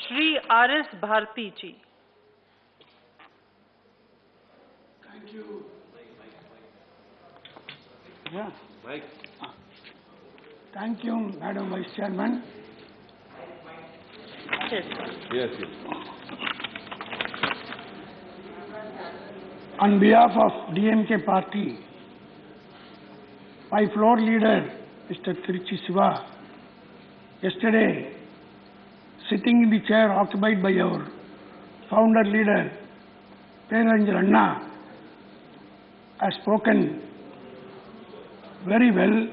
Shri R.S. Bharathi ji. Thank you. Yeah. Thank you, Madam Vice Chairman. Yes. Yes. On behalf of DMK party, my floor leader, Mr. Tiruchi Siva, yesterday, sitting in the chair occupied by our founder leader, Peranjal Anna, has spoken very well,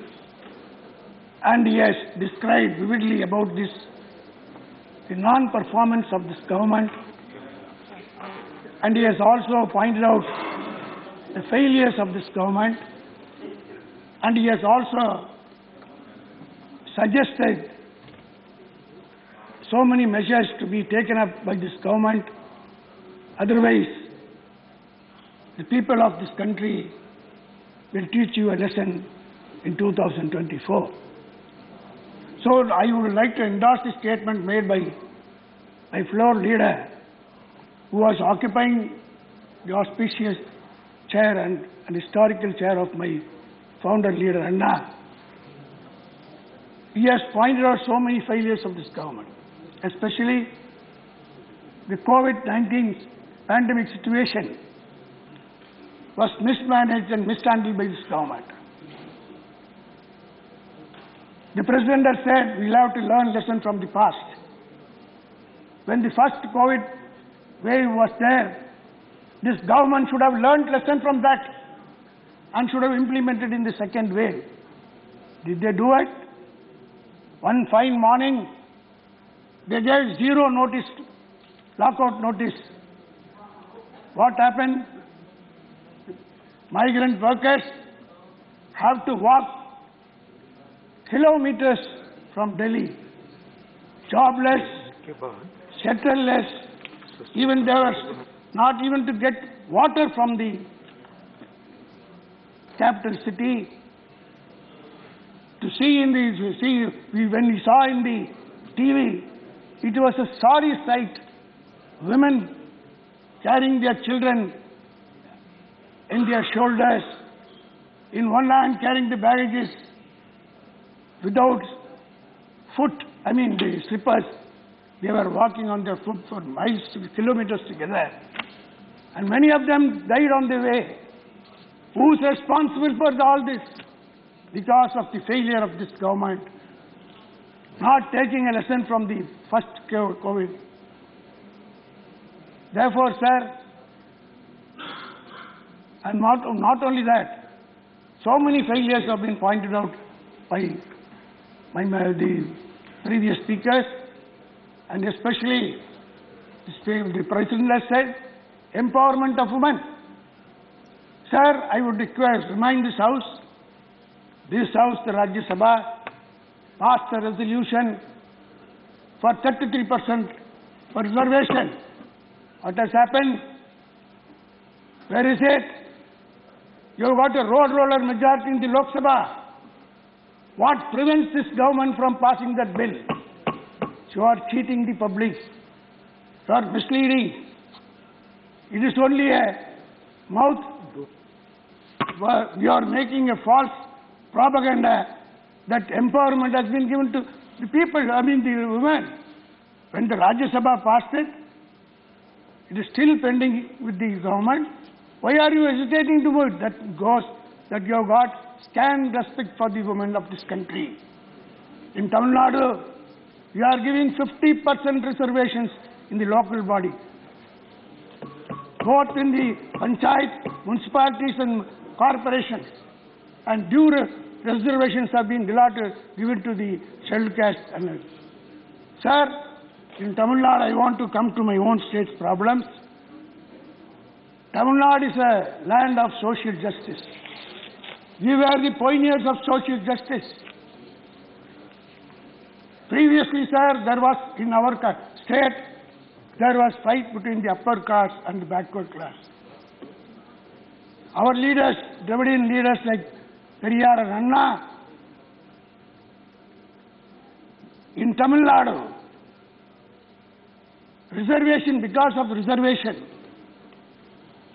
and he has described vividly about the non-performance of this government, and he has also pointed out the failures of this government, and he has also suggested so many measures to be taken up by this government. Otherwise, the people of this country will teach you a lesson in 2024. So I would like to endorse the statement made by my floor leader, who was occupying the auspicious chair and historical chair of my founder leader Anna. He has pointed out so many failures of this government, especially the COVID-19 pandemic situation was mismanaged and mishandled by this government. The President has said we'll have to learn lesson from the past. When the first COVID wave was there, this government should have learned lesson from that and should have implemented in the second wave. Did they do it? One fine morning, they gave zero notice, lockout notice. What happened? Migrant workers have to walk kilometers from Delhi, jobless, shelterless, even they were not even to get water from the capital city. To see when we saw in the TV, it was a sorry sight. Women carrying their children in their shoulders, in one hand carrying the baggages, without the slippers. They were walking on their foot for miles, kilometers together. And many of them died on the way. Who's responsible for all this? Because of the failure of this government, not taking a lesson from the first COVID. Therefore, sir, and not only that, so many failures have been pointed out by the previous speakers, and especially the President has said, empowerment of women. Sir, I would remind this House, the Rajya Sabha, passed a resolution for 33% for reservation. What has happened? Where is it? You have got a road roller majority in the Lok Sabha. What prevents this government from passing that bill? You are cheating the public. You are misleading. It is only a mouth. You are making a false propaganda that empowerment has been given to the people, the women. When the Rajya Sabha passed it, it is still pending with the government. Why are you hesitating to vote? That goes that you have got scant respect for the women of this country. In Tamil Nadu, we are giving 50% reservations in the local body. Both in the panchayat, municipalities and corporations. And due reservations have been given to the scheduled caste. Sir, in Tamil Nadu, I want to come to my own state's problems. Tamil Nadu is a land of social justice. We were the pioneers of social justice. Previously, sir, there was in our state, there was fight between the upper caste and the backward class. Our leaders, Dravidian leaders like Periyar and Anna, in Tamil Nadu, reservation, because of reservation.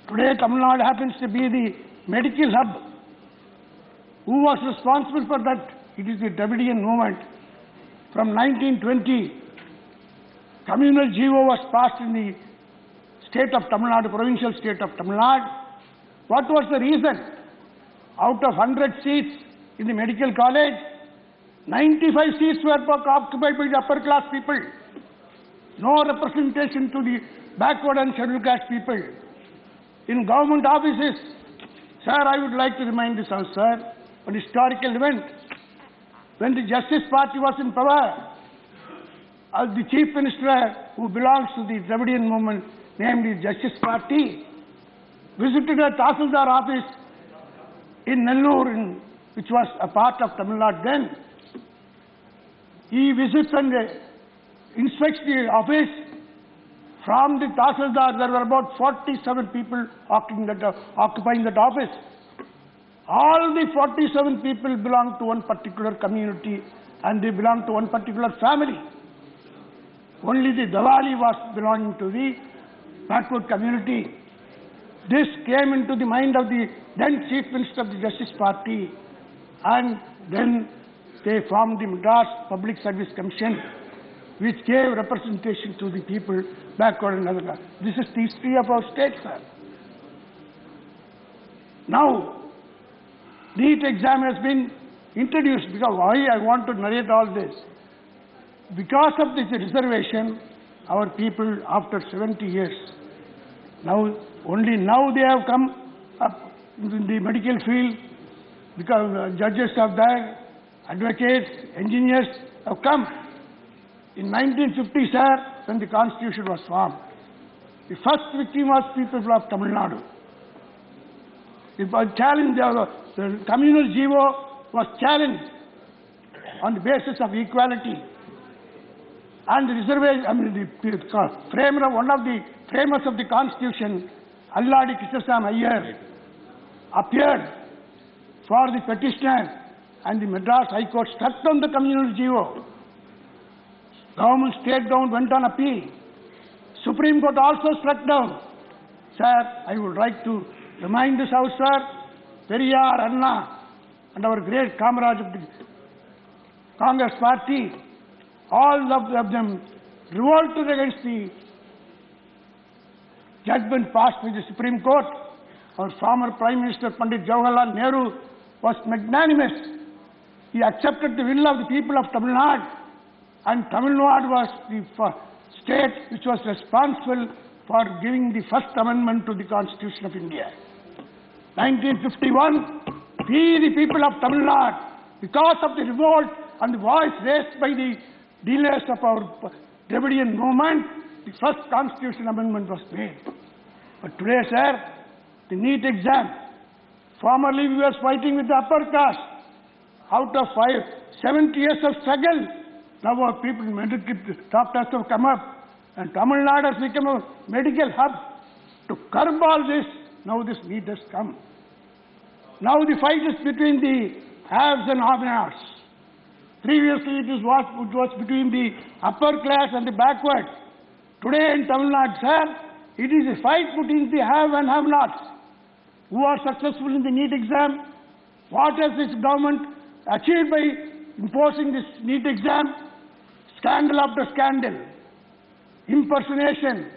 Today, Tamil Nadu happens to be the medical hub. Who was responsible for that? It is the Dravidian movement. From 1920, communal GO was passed in the state of Tamil Nadu, provincial state of Tamil Nadu. What was the reason? Out of 100 seats in the medical college, 95 seats were occupied by the upper class people. No representation to the backward and scheduled caste people. In government offices, sir, I would like to remind this house, sir, an historical event. When the Justice Party was in power, the Chief Minister who belongs to the Dravidian movement, named the Justice Party, visited a Tahsildar office in Nellore, which was a part of Tamil Nadu then. He visits and inspects the office. From the Tahsildar, there were about 47 people occupying that office. All the 47 people belong to one particular community and they belong to one particular family. Only the Diwali was belonging to the backward community. This came into the mind of the then Chief Minister of the Justice Party, and then they formed the Madras Public Service Commission, which gave representation to the people backward and other. This is the history of our state, sir. Now, NEET exam has been introduced. Because why I want to narrate all this? Because of this reservation, our people, after 70 years, only now they have come up in the medical field, because judges are there, advocates, engineers have come. In 1950, sir, when the Constitution was formed, the first victim was people of Tamil Nadu. It was challenged, the communal GO was challenged on the basis of equality. And the reservation, one of the framers of the Constitution, Alladi Krishnasam Iyer, appeared for the petitioner, and the Madras High Court struck down the communal GO. Government stayed down, went on appeal. Supreme Court also struck down. Sir, I would like to remind this house, sir, Periyar, Anna, and our great comrades of the Congress Party, all of them revolted against the judgment passed by the Supreme Court. Our former Prime Minister Pandit Jawaharlal Nehru was magnanimous. He accepted the will of the people of Tamil Nadu, and Tamil Nadu was the state which was responsible for giving the first amendment to the Constitution of India. 1951, we the people of Tamil Nadu, because of the revolt and the voice raised by the leaders of our Dravidian movement, the first Constitution amendment was made. But today, sir, the NEET exam, formerly we were fighting with the upper caste. Out of 70 years of struggle, now our people, medical doctors have come up, and Tamil Nadu has become a medical hub. To curb all this, now this NEET has come. Now the fight is between the haves and have-nots. Previously it was between the upper class and the backward. Today in Tamil Nadu, sir, it is a fight between the have and have-nots. Who are successful in the NEET exam? What has this government achieved by imposing this NEET exam? Scandal after scandal, impersonation,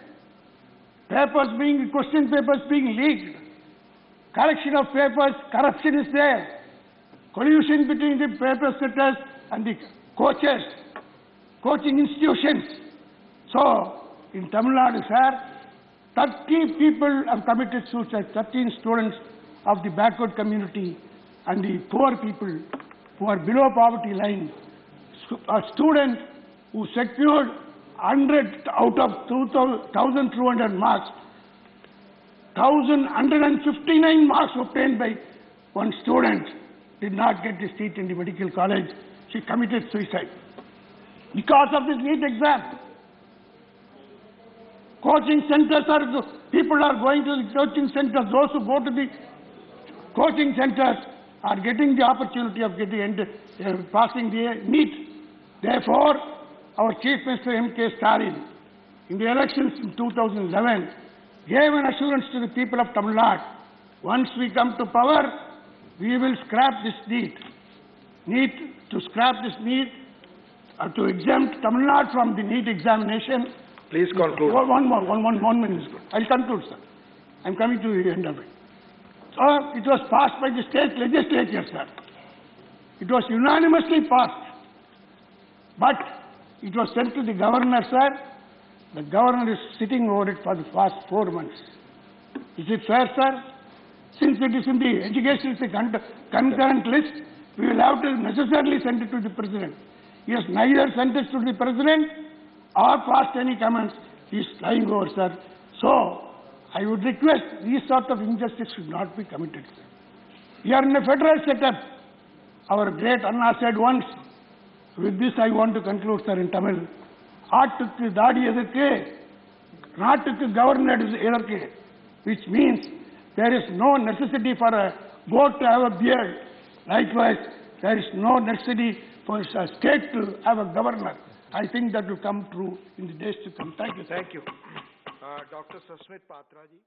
question papers being leaked, collection of papers, corruption is there, collusion between the paper setters and the coaches, coaching institutions. So, in Tamil Nadu, sir, 30 people have committed suicide, 13 students of the backward community and the poor people who are below poverty line. A student who secured 100 out of 2,200 marks, 1,159 marks obtained by one student, did not get the seat in the medical college. She committed suicide because of this NEET exam. Coaching centers people are going to the coaching centers. Those who go to the coaching centers are getting the opportunity of passing the NEET. Therefore, our Chief Minister M.K. Stalin, in the elections in 2011, gave an assurance to the people of Tamil Nadu, once we come to power, we will scrap this need. To scrap this need, to exempt Tamil Nadu from the NEET examination. Please conclude. One minute is good. I'll conclude, sir. I'm coming to the end of it. So, it was passed by the state legislature, sir. It was unanimously passed. But it was sent to the governor, sir. The governor is sitting over it for the past 4 months. Is it fair, sir? Since it is in the education concurrent list, we will have to necessarily send it to the president. He has neither sent it to the president or passed any comments. He is lying over, sir. So, I would request these sort of injustice should not be committed, sir. We are in a federal setup. Our great Anna said once, with this I want to conclude, sir, in Tamil. ஆட்டுக்கு தாடி எதற்கு நாட்டுக்கு governor எதற்கு, which means there is no necessity for a goat to have a beard. Likewise, there is no necessity for a state to have a governor. I think that will come true in the days to come. Thank you. Thank you. Dr. Sasmit Patra ji.